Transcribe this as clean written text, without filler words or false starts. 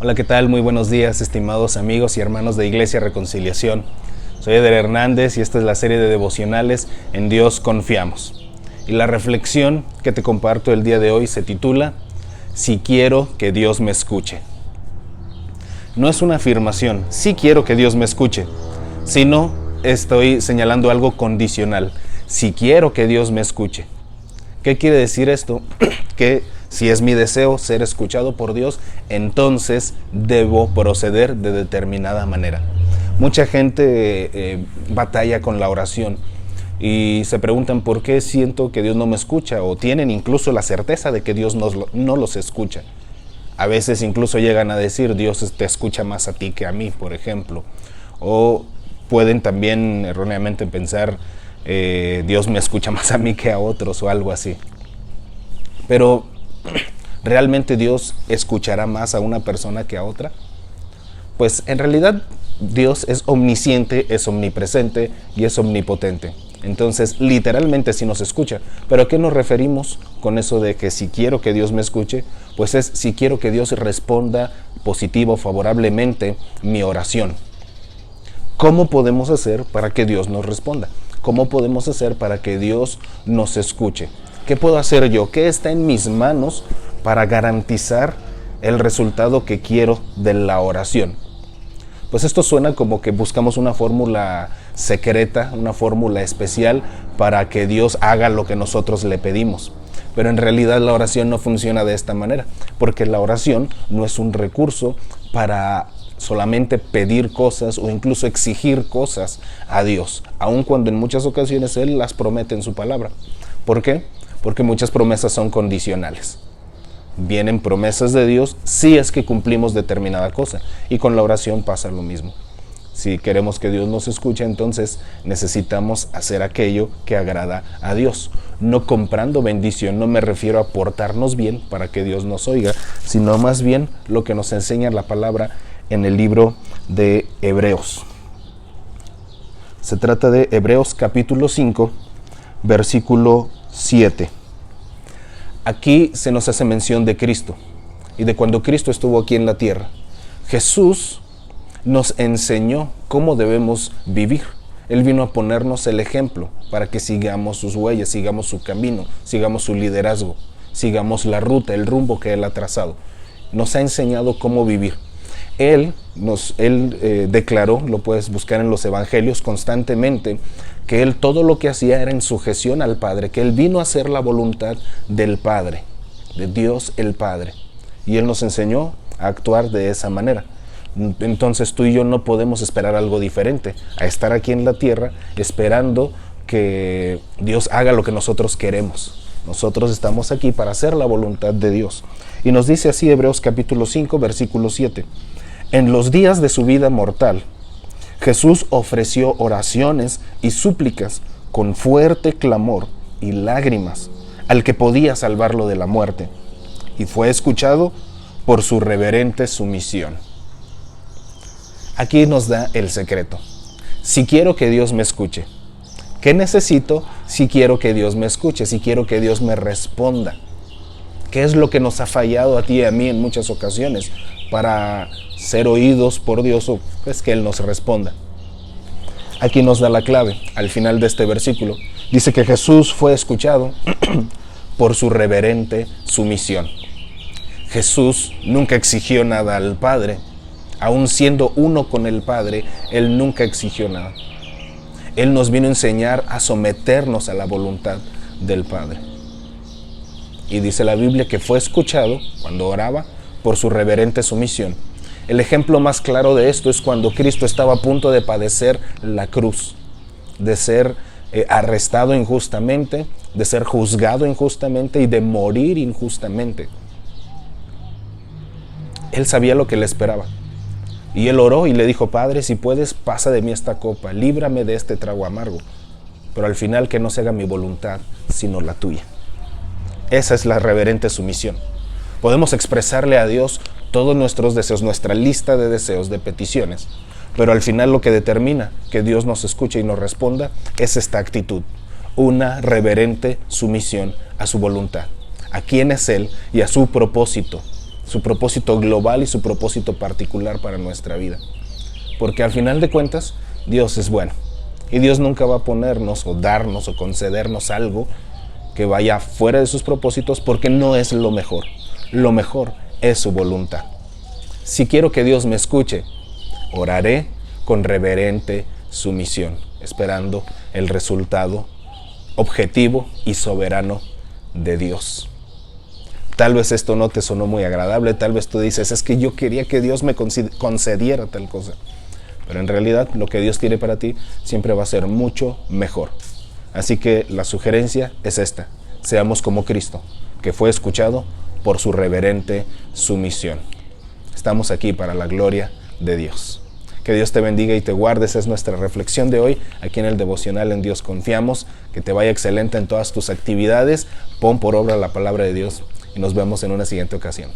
Hola, ¿qué tal? Muy buenos días, estimados amigos y hermanos de Iglesia Reconciliación. Soy Eder Hernández y esta es la serie de devocionales En Dios Confiamos. Y la reflexión que te comparto el día de hoy se titula Si quiero que Dios me escuche. No es una afirmación, sí quiero que Dios me escuche, sino estoy señalando algo condicional. Si quiero que Dios me escuche. ¿Qué quiere decir esto? Que si es mi deseo ser escuchado por Dios, entonces debo proceder de determinada manera. Mucha gente batalla con la oración y se preguntan por qué siento que Dios no me escucha, o tienen incluso la certeza de que Dios no los escucha. A veces incluso llegan a decir, Dios te escucha más a ti que a mí, por ejemplo. O pueden también erróneamente pensar, Dios me escucha más a mí que a otros o algo así. Pero, ¿realmente Dios escuchará más a una persona que a otra? Pues en realidad Dios es omnisciente, es omnipresente y es omnipotente. Entonces, literalmente sí nos escucha. ¿Pero a qué nos referimos con eso de que si quiero que Dios me escuche? Pues es si quiero que Dios responda positivo, favorablemente mi oración. ¿Cómo podemos hacer para que Dios nos responda? ¿Cómo podemos hacer para que Dios nos escuche? ¿Qué puedo hacer yo? ¿Qué está en mis manos para garantizar el resultado que quiero de la oración? Pues esto suena como que buscamos una fórmula secreta, una fórmula especial para que Dios haga lo que nosotros le pedimos. Pero en realidad la oración no funciona de esta manera, porque la oración no es un recurso para solamente pedir cosas o incluso exigir cosas a Dios, aun cuando en muchas ocasiones Él las promete en su palabra. ¿Por qué? Porque muchas promesas son condicionales. Vienen promesas de Dios si es que cumplimos determinada cosa, y con la oración pasa lo mismo. Si queremos que Dios nos escuche, entonces necesitamos hacer aquello que agrada a Dios. No comprando bendición, no me refiero a portarnos bien para que Dios nos oiga, sino más bien lo que nos enseña la palabra en el libro de Hebreos. Se trata de Hebreos capítulo 5, versículo 7. Aquí se nos hace mención de Cristo y de cuando Cristo estuvo aquí en la tierra. Jesús nos enseñó cómo debemos vivir. Él vino a ponernos el ejemplo para que sigamos sus huellas, sigamos su camino, sigamos su liderazgo, sigamos la ruta, el rumbo que Él ha trazado. Nos ha enseñado cómo vivir. Él declaró, lo puedes buscar en los evangelios constantemente, que Él todo lo que hacía era en sujeción al Padre, que Él vino a hacer la voluntad del Padre, de Dios el Padre. Y Él nos enseñó a actuar de esa manera. Entonces tú y yo no podemos esperar algo diferente, a estar aquí en la tierra esperando que Dios haga lo que nosotros queremos. Nosotros estamos aquí para hacer la voluntad de Dios. Y nos dice así Hebreos capítulo 5, versículo 7. En los días de su vida mortal, Jesús ofreció oraciones y súplicas con fuerte clamor y lágrimas al que podía salvarlo de la muerte, y fue escuchado por su reverente sumisión. Aquí nos da el secreto. Si quiero que Dios me escuche, ¿qué necesito si quiero que Dios me escuche, si quiero que Dios me responda? ¿Qué es lo que nos ha fallado a ti y a mí en muchas ocasiones para ser oídos por Dios o pues que Él nos responda? Aquí nos da la clave, al final de este versículo. Dice que Jesús fue escuchado por su reverente sumisión. Jesús nunca exigió nada al Padre. Aún siendo uno con el Padre, Él nunca exigió nada. Él nos vino a enseñar a someternos a la voluntad del Padre. Y dice la Biblia que fue escuchado cuando oraba por su reverente sumisión. El ejemplo más claro de esto es cuando Cristo estaba a punto de padecer la cruz, de ser arrestado injustamente, de ser juzgado injustamente y de morir injustamente. Él sabía lo que le esperaba. Y Él oró y le dijo, Padre, si puedes, pasa de mí esta copa, líbrame de este trago amargo. Pero al final que no se haga mi voluntad, sino la tuya. Esa es la reverente sumisión. Podemos expresarle a Dios todos nuestros deseos, nuestra lista de deseos, de peticiones. Pero al final lo que determina que Dios nos escuche y nos responda es esta actitud. Una reverente sumisión a su voluntad, a quién es Él y a su propósito. su propósito global y su propósito particular para nuestra vida. Porque al final de cuentas, Dios es bueno. Y Dios nunca va a ponernos o darnos o concedernos algo que vaya fuera de sus propósitos, porque no es lo mejor. Lo mejor es su voluntad. Si quiero que Dios me escuche, oraré con reverente sumisión, esperando el resultado objetivo y soberano de Dios. Tal vez esto no te sonó muy agradable, tal vez tú dices, es que yo quería que Dios me concediera tal cosa. Pero en realidad lo que Dios tiene para ti siempre va a ser mucho mejor. Así que la sugerencia es esta: seamos como Cristo, que fue escuchado por su reverente sumisión. Estamos aquí para la gloria de Dios. Que Dios te bendiga y te guarde. Esa es nuestra reflexión de hoy aquí en el devocional En Dios Confiamos. Que te vaya excelente en todas tus actividades. Pon por obra la palabra de Dios y nos vemos en una siguiente ocasión.